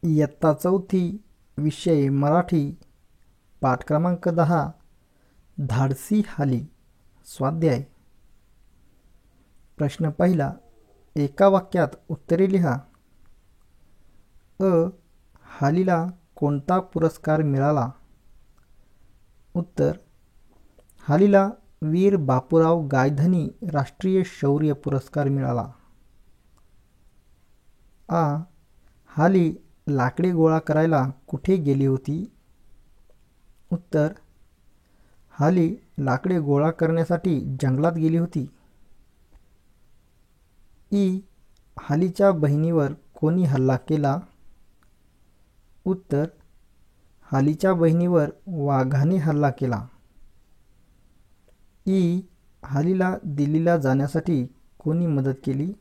इयत्ता चौथी, विषय मराठी, पाठ क्रमांक 10, धाडसी हाली. स्वाध्याय. प्रश्न पहिला, एका वाक्यात उत्तरे लिहा. अ. हालीला कोणता पुरस्कार मिळाला? उत्तर, हालीला वीर बापूराव गायधनी राष्ट्रीय शौर्य पुरस्कार मिळाला. आ. हाली लाकडे गोळा करायला कुठे गेली होती? उत्तर, हाली लाकडे गोळा करण्यासाठी जंगलात गेली होती. ई. हालीच्या बहिणीवर कोणी हल्ला केला? उत्तर, हालीच्या बहिणीवर वाघाने हल्ला केला. ई. हालीला दिल्लीला जाण्यासाठी कोणी मदत केली?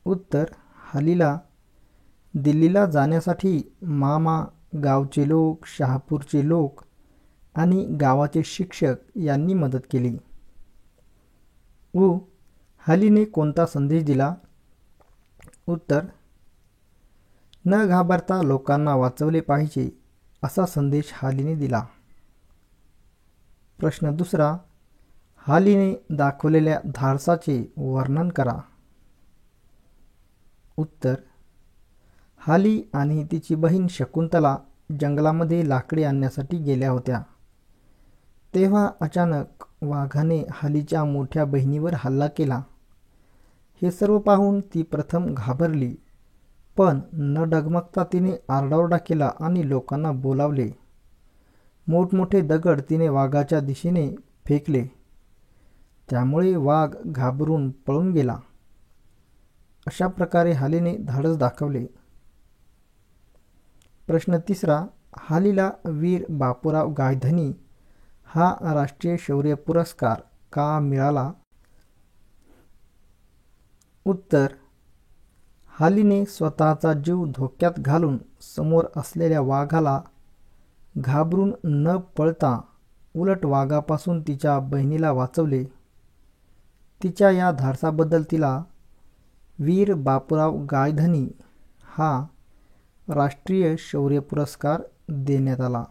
उत्तर, हालीला दिल्लीला जाण्यासाठी मामा, गावचे लोक, शहापूरचे लोक आणि गावाचे शिक्षक यांनी मदत केली. उ. हालीने कोणता संदेश दिला? उत्तर, न घाबरता लोकांना वाचवले पाहिजे असा संदेश हालीने दिला. प्रश्न दुसरा, हालीने दाखवलेल्या धाडसाचे वर्णन करा. उत्तर, हाली आणि तिची बहीण शकुंतला जंगलामध्ये लाकडे आणण्यासाठी गेल्या होत्या. तेव्हा अचानक वाघाने हालीच्या मोठ्या बहिणीवर हल्ला केला. हे सर्व पाहून ती प्रथम घाबरली, पण न डगमगता तिने आरडाओरडा केला आणि लोकांना बोलावले. मोठमोठे दगड तिने वाघाच्या दिशेने फेकले. त्यामुळे वाघ घाबरून पळून गेला. अशा प्रकारे हालीने धाडस दाखवले. प्रश्न तिसरा, हालीला वीर बापूराव गायधनी हा राष्ट्रीय शौर्य पुरस्कार का मिळाला? उत्तर, हालीने स्वतःचा जीव धोक्यात घालून समोर असलेल्या वाघाला घाबरून न पळता उलट वाघापासून तिच्या बहिणीला वाचवले. तिच्या या धाडसाबद्दल तिला वीर बापूराव गायधनी हा राष्ट्रीय शौर्य पुरस्कार देण्यात आला.